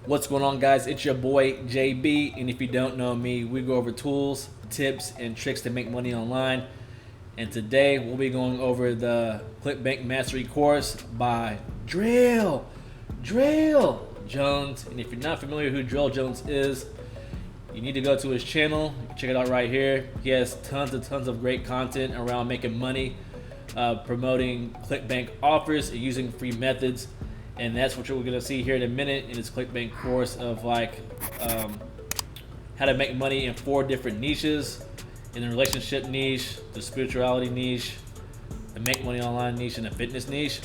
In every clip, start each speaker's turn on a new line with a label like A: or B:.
A: What's going on, guys? It's your boy JB, and if you don't know me, we go over tools, tips, and tricks to make money online. And today we'll be going over the Clickbank Mastery course by Drell Jones. And if you're not familiar who Drell Jones is, you need to go to his channel. You can check it out right here. He has tons of great content around making money, promoting Clickbank offers, and using free methods. And that's what we're gonna see here in a minute in this Clickbank course of how to make money in 4 different niches: in the relationship niche, the spirituality niche, the make money online niche, and the fitness niche.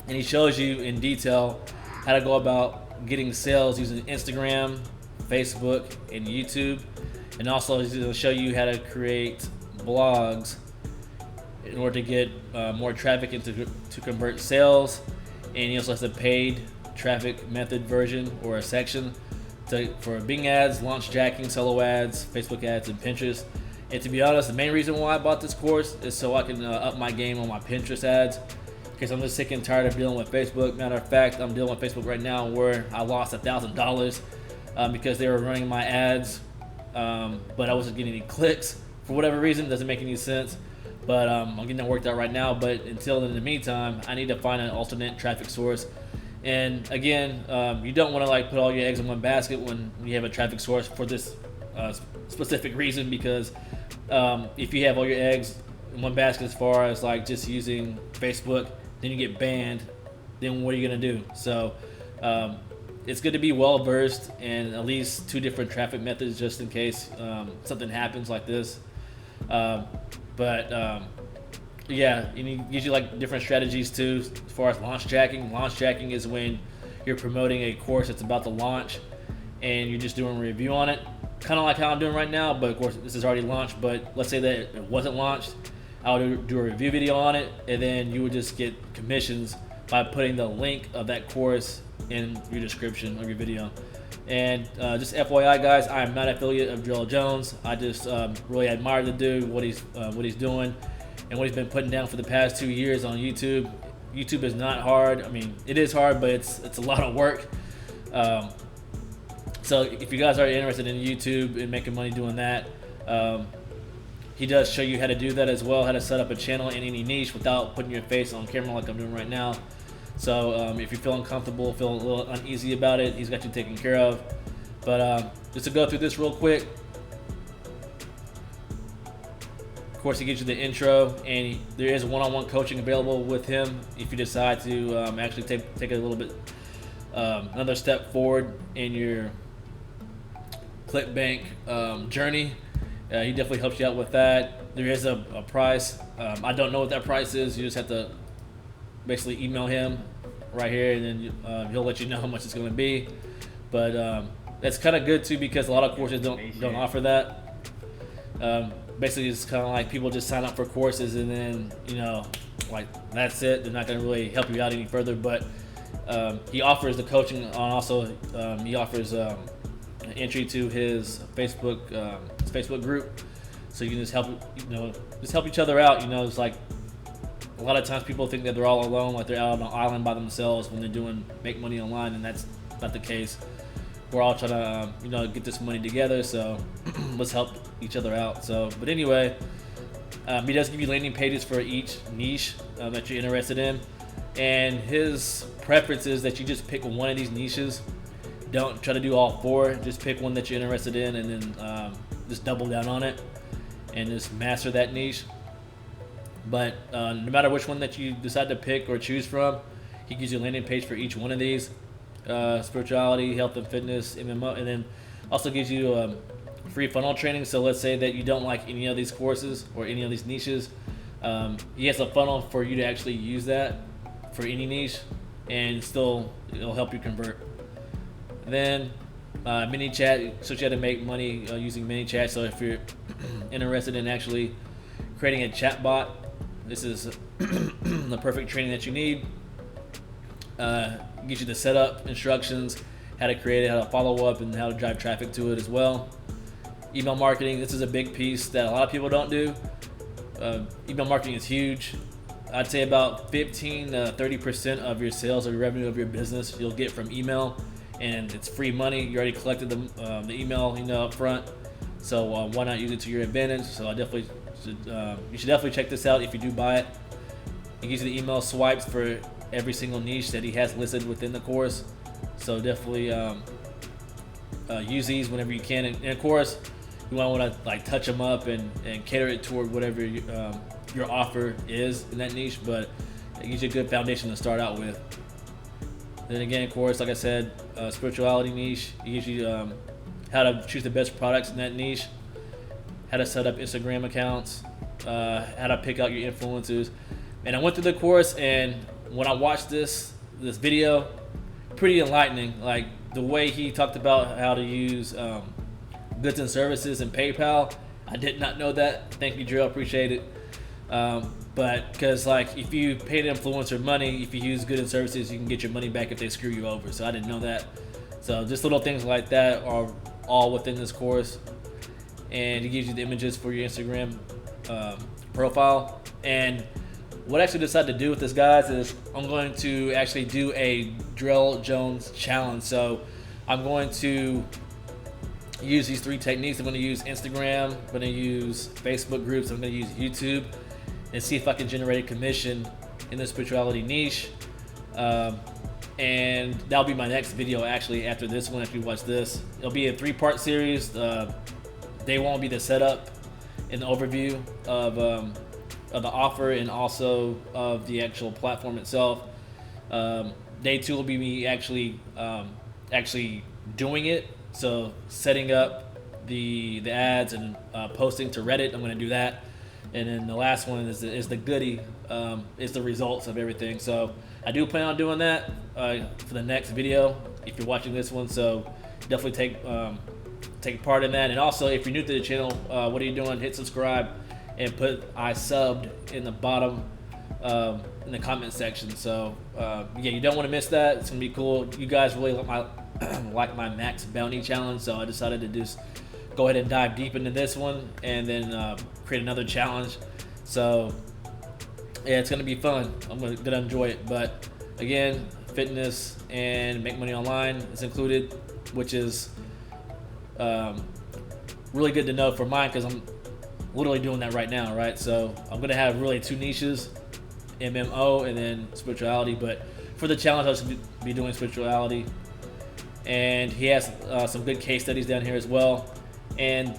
A: And he shows you in detail how to go about getting sales using Instagram, Facebook, and YouTube. And also he's gonna show you how to create blogs in order to get more traffic and to convert sales. And he also has a paid traffic method version or a section for Bing ads, launch jacking, solo ads, Facebook ads, and Pinterest. And to be honest, the main reason why I bought this course is so I can up my game on my Pinterest ads, because I'm just sick and tired of dealing with Facebook. Matter of fact, I'm dealing with Facebook right now where I lost $1,000 because they were running my ads, but I wasn't getting any clicks for whatever reason. Doesn't make any sense. But I'm getting that worked out right now. But until in the meantime, I need to find an alternate traffic source. And again, you don't want to put all your eggs in one basket when you have a traffic source for this specific reason. Because if you have all your eggs in one basket, as far as just using Facebook, then you get banned. Then what are you gonna do? So it's good to be well versed in at least 2 different traffic methods, just in case something happens like this. Yeah, and he gives you different strategies too, as far as launch jacking. Launch jacking is when you're promoting a course that's about to launch and you're just doing a review on it, kind of like how I'm doing right now. But of course, this is already launched. But let's say that it wasn't launched, I would do a review video on it, and then you would just get commissions by putting the link of that course in your description of your video. And just FYI, guys, I am not an affiliate of Drell Jones. I just really admire the dude, what he's doing, and what he's been putting down for the past 2 years on YouTube. YouTube is not hard. I mean, it is hard, but it's a lot of work. So if you guys are interested in YouTube and making money doing that, he does show you how to do that as well, how to set up a channel in any niche without putting your face on camera like I'm doing right now. So if you're feeling comfortable, feeling a little uneasy about it, he's got you taken care of. But just to go through this real quick, of course, he gives you the intro, and there is one-on-one coaching available with him if you decide to actually take it a little bit another step forward in your Clickbank journey. He definitely helps you out with that. There is a price. I don't know what that price is. You just have to basically email him right here, and then he'll let you know how much it's going to be. But that's kind of good too, because a lot of courses don't offer that. Basically, it's kind of like people just sign up for courses and then that's it. They're not going to really help you out any further. But he offers the coaching on also. He offers an entry to his Facebook group, so you can just help each other out. It's like, a lot of times people think that they're all alone, like they're out on an island by themselves when they're doing make money online, and that's not the case. We're all trying to get this money together, so let's help each other out. But anyway, he does give you landing pages for each niche that you're interested in, and his preference is that you just pick one of these niches. Don't try to do all 4. Just pick one that you're interested in, and then just double down on it and just master that niche. But no matter which one that you decide to pick or choose from, he gives you a landing page for each one of these: spirituality, health and fitness, MMO, and then also gives you free funnel training. So let's say that you don't like any of these courses or any of these niches, he has a funnel for you to actually use that for any niche, and still it'll help you convert. Then mini chat, so you how to make money using mini chat. So if you're interested in actually creating a chat bot, this is the perfect training that you need. Gives you the setup instructions, how to create it, how to follow up, and how to drive traffic to it as well. Email marketing, this is a big piece that a lot of people don't do. Email marketing is huge. I'd say about 15 to 30% of your sales or your revenue of your business you'll get from email. and it's free money. You already collected the email, up front. So why not use it to your advantage? So I definitely you should definitely check this out if you do buy it. It gives you the email swipes for every single niche that he has listed within the course. So definitely use these whenever you can. And of course, you might want to like touch them up and cater it toward whatever your offer is in that niche. But it gives you a good foundation to start out with. Then again, of course, like I said, spirituality niche. It gives you how to choose the best products in that niche, how to set up Instagram accounts, how to pick out your influencers. And I went through the course, and when I watched this video, pretty enlightening. Like the way he talked about how to use goods and services and PayPal. I did not know that. Thank you, Drell. Appreciate it. But because like if you pay the influencer money, if you use goods and services, you can get your money back if they screw you over. So I didn't know that. So just little things like that are all within this course, and it gives you the images for your Instagram profile. And what I actually decided to do with this, guys, is I'm going to actually do a Drell Jones challenge. So I'm going to use these 3 techniques. I'm going to use Instagram, I'm going to use Facebook groups, I'm going to use YouTube, and see if I can generate a commission in the spirituality niche. And that'll be my next video actually after this one. After you watch this, it'll be a 3-part series. Day 1 will be the setup and the overview of the offer and also of the actual platform itself. Day 2 will be me actually doing it, so setting up the ads and posting to Reddit. I'm going to do that. And then the last one is the goodie, is the results of everything. So I do plan on doing that for the next video if you're watching this one. So definitely take part in that. And also, if you're new to the channel, what are you doing? Hit subscribe and put I subbed in the bottom in the comment section. So yeah, you don't want to miss that. It's gonna be cool. You guys really like my max bounty challenge, so I decided to just go ahead and dive deep into this one and then create another challenge. So yeah, it's gonna be fun. I'm gonna enjoy it. But again, fitness and make money online is included, which is really good to know for mine because I'm literally doing that right now, right? So I'm gonna have really 2 niches, MMO and then spirituality. But for the challenge, I'll just be doing spirituality. And he has some good case studies down here as well. And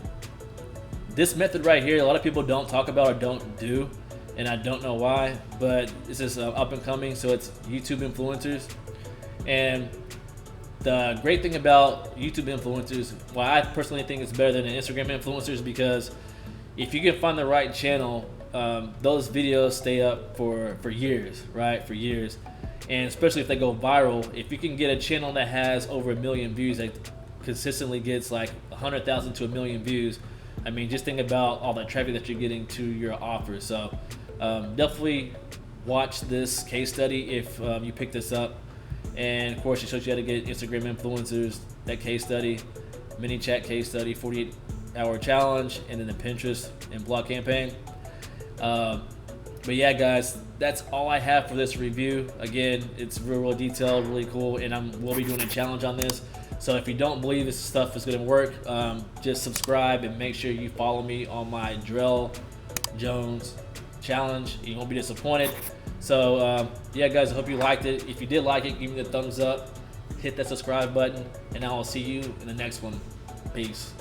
A: this method right here, a lot of people don't talk about or don't do, and I don't know why, but this is up and coming. So it's YouTube influencers. And the great thing about YouTube influencers, why I personally think it's better than Instagram influencers, because if you can find the right channel, those videos stay up for years, right? For years. And especially if they go viral, if you can get a channel that has over 1 million views, that consistently gets like 100,000 to 1 million views, I mean, just think about all that traffic that you're getting to your offer. So definitely watch this case study if you pick this up. And of course, it shows you how to get Instagram influencers, that case study, mini chat case study, 48-hour challenge, and then the Pinterest and blog campaign. But yeah, guys, that's all I have for this review. Again, it's real detailed, really cool, and we'll be doing a challenge on this. So if you don't believe this stuff is going to work, just subscribe and make sure you follow me on my Drell Jones challenge. You won't be disappointed. So yeah, guys, I hope you liked it. If you did like it, give me the thumbs up, hit that subscribe button, and I will see you in the next one. Peace.